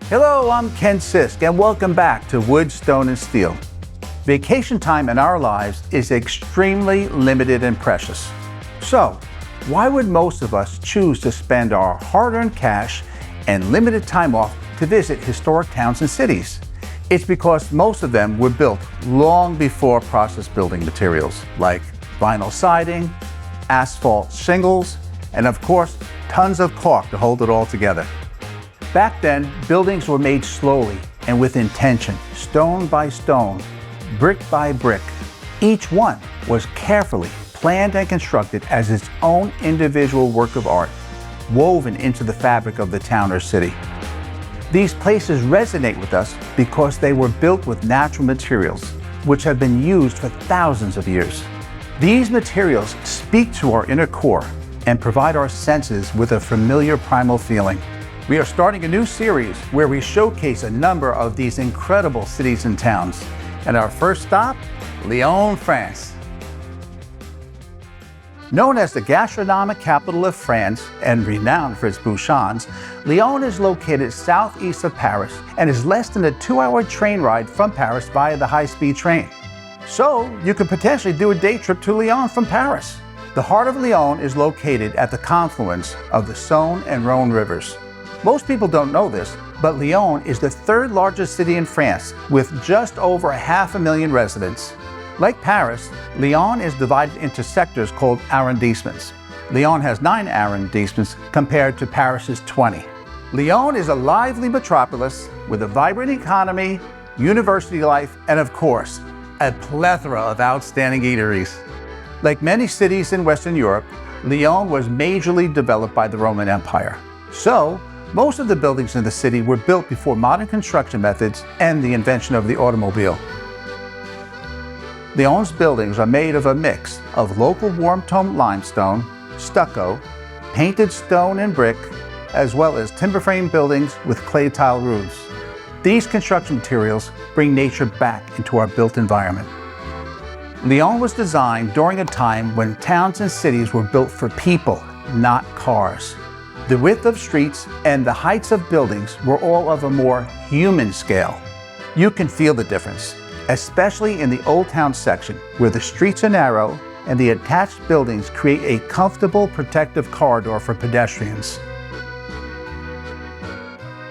Hello, I'm Ken Sisk, and welcome back to Wood, Stone, and Steel. Vacation time in our lives is extremely limited and precious. So, why would most of us choose to spend our hard-earned cash and limited time off to visit historic towns and cities? It's because most of them were built long before processed building materials like vinyl siding, asphalt shingles, and of course, tons of caulk to hold it all together. Back then, buildings were made slowly and with intention, stone by stone, brick by brick. Each one was carefully planned and constructed as its own individual work of art, woven into the fabric of the town or city. These places resonate with us because they were built with natural materials, which have been used for thousands of years. These materials speak to our inner core and provide our senses with a familiar primal feeling. We are starting a new series where we showcase a number of these incredible cities and towns. And our first stop, Lyon, France. Known as the gastronomic capital of France and renowned for its bouchons, Lyon is located southeast of Paris and is less than a 2-hour train ride from Paris via the high-speed train. So you could potentially do a day trip to Lyon from Paris. The heart of Lyon is located at the confluence of the Saône and Rhône rivers. Most people don't know this, but Lyon is the third largest city in France with just over 500,000 residents. Like Paris, Lyon is divided into sectors called arrondissements. Lyon has 9 arrondissements compared to Paris's 20. Lyon is a lively metropolis with a vibrant economy, university life, and of course, a plethora of outstanding eateries. Like many cities in Western Europe, Lyon was majorly developed by the Roman Empire. So, most of the buildings in the city were built before modern construction methods and the invention of the automobile. Lyon's buildings are made of a mix of local warm-toned limestone, stucco, painted stone and brick, as well as timber frame buildings with clay tile roofs. These construction materials bring nature back into our built environment. Lyon was designed during a time when towns and cities were built for people, not cars. The width of streets and the heights of buildings were all of a more human scale. You can feel the difference, especially in the Old Town section, where the streets are narrow and the attached buildings create a comfortable protective corridor for pedestrians.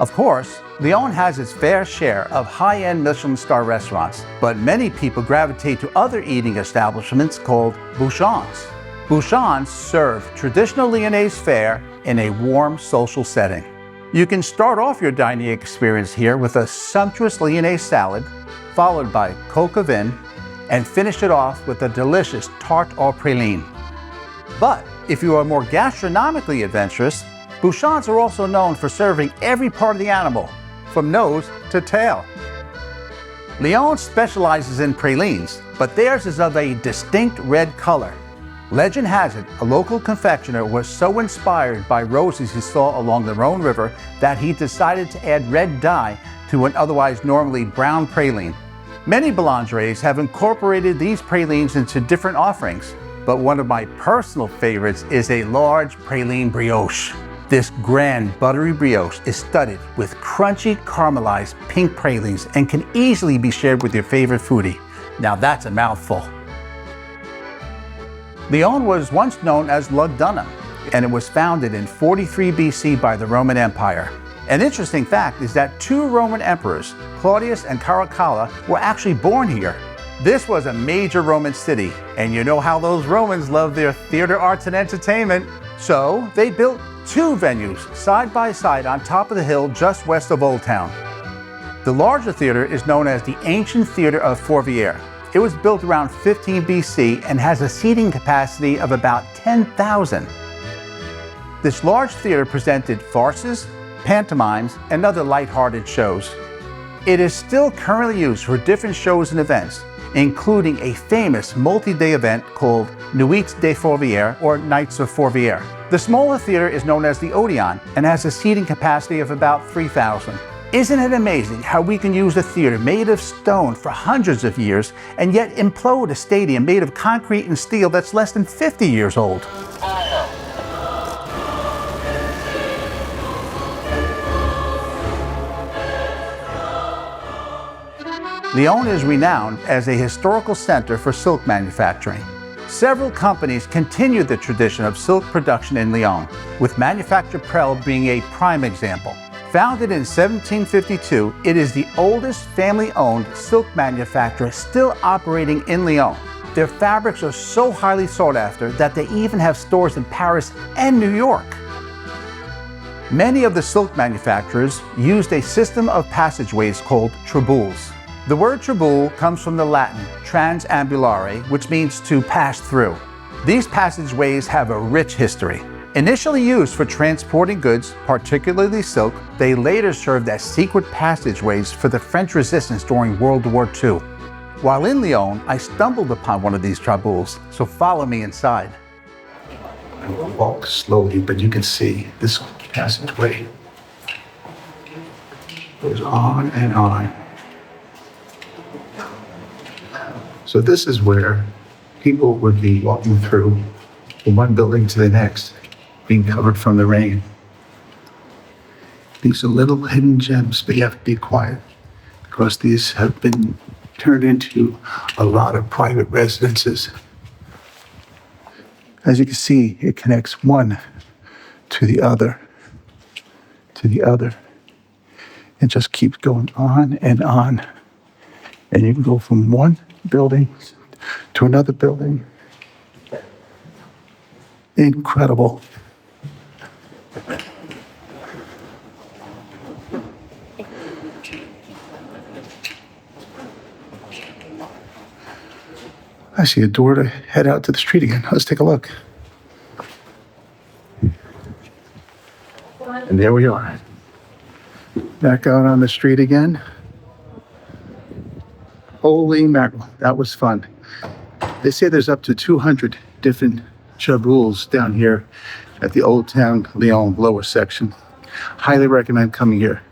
Of course, Lyon has its fair share of high-end Michelin star restaurants, but many people gravitate to other eating establishments called bouchons. Bouchons serve traditional Lyonnaise fare in a warm social setting. You can start off your dining experience here with a sumptuous Lyonnaise salad, followed by coq au vin, and finish it off with a delicious tarte aux pralines. But if you are more gastronomically adventurous, bouchons are also known for serving every part of the animal, from nose to tail. Lyon specializes in pralines, but theirs is of a distinct red color. Legend has it, a local confectioner was so inspired by roses he saw along the Rhône River that he decided to add red dye to an otherwise normally brown praline. Many boulangeries have incorporated these pralines into different offerings, but one of my personal favorites is a large praline brioche. This grand buttery brioche is studded with crunchy caramelized pink pralines and can easily be shared with your favorite foodie. Now that's a mouthful. Lyon was once known as Lugdunum, and it was founded in 43 BC by the Roman Empire. An interesting fact is that 2 Roman emperors, Claudius and Caracalla, were actually born here. This was a major Roman city, and you know how those Romans love their theater arts and entertainment. So they built 2 venues side by side on top of the hill just west of Old Town. The larger theater is known as the Ancient Theater of Fourvière. It was built around 15 BC and has a seating capacity of about 10,000. This large theater presented farces, pantomimes, and other light-hearted shows. It is still currently used for different shows and events, including a famous multi-day event called Nuits de Fourvière or Nights of Fourvière. The smaller theater is known as the Odeon and has a seating capacity of about 3,000. Isn't it amazing how we can use a theater made of stone for hundreds of years and yet implode a stadium made of concrete and steel that's less than 50 years old? Lyon is renowned as a historical center for silk manufacturing. Several companies continued the tradition of silk production in Lyon, with Manufacture Prel being a prime example. Founded in 1752, it is the oldest family-owned silk manufacturer still operating in Lyon. Their fabrics are so highly sought after that they even have stores in Paris and New York. Many of the silk manufacturers used a system of passageways called traboules. The word traboule comes from the Latin transambulare, which means to pass through. These passageways have a rich history. Initially used for transporting goods, particularly silk, they later served as secret passageways for the French resistance during World War II. While in Lyon, I stumbled upon one of these traboules, so follow me inside. I will walk slowly, but you can see this passageway goes on and on. So this is where people would be walking through from one building to the next, being covered from the rain. These are little hidden gems, but you have to be quiet because these have been turned into a lot of private residences. As you can see, it connects one to the other, It just keeps going on. And you can go from one building to another building. Incredible. I see a door to head out to the street again. Let's take a look. And there we are. Back out on the street again. Holy mackerel, that was fun. They say there's up to 200 different traboules down here at the Old Town Lyon lower section. Highly recommend coming here.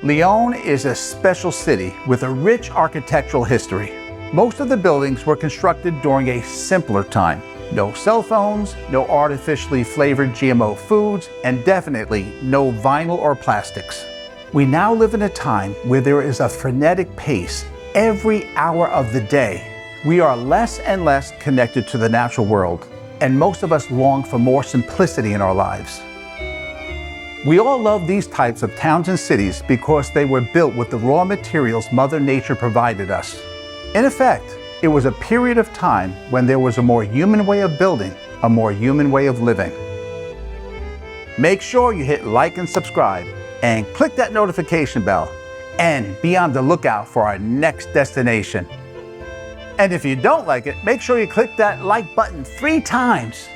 Lyon is a special city with a rich architectural history. Most of the buildings were constructed during a simpler time. No cell phones, no artificially flavored GMO foods, and definitely no vinyl or plastics. We now live in a time where there is a frenetic pace every hour of the day. We are less and less connected to the natural world, and most of us long for more simplicity in our lives. We all love these types of towns and cities because they were built with the raw materials Mother Nature provided us. In effect, it was a period of time when there was a more human way of building, a more human way of living. Make sure you hit like and subscribe, and click that notification bell, and be on the lookout for our next destination. And if you don't like it, make sure you click that like button 3 times.